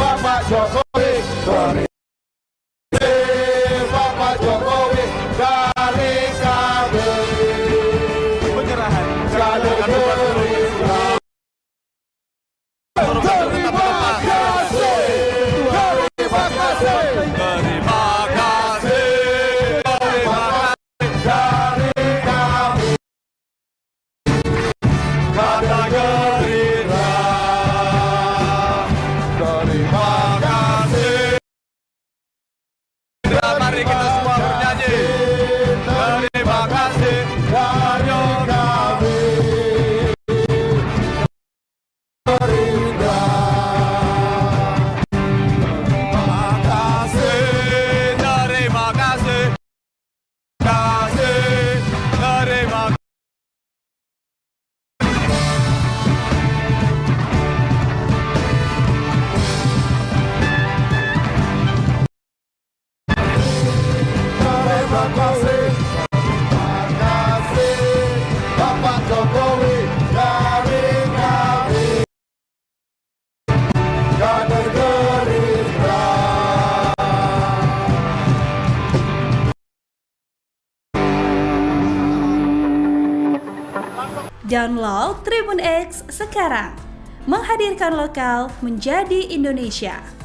Bapak Jokowi, dari Bapak Jokowi, dari kami. Penyerahan Kader Gerindra. Terima kasih, terima kasih, terima kasih dari kami. Kader Gerindra. Terima kasih. Mari kita semua bernyanyi. Terima kasih dari kami. Gerindra. terima kasih terima kasih terima Terima kasih, terima kasih, Bapak Jokowi, dari kami. Kader Gerindra. Download Tribun X sekarang, menghadirkan lokal menjadi Indonesia.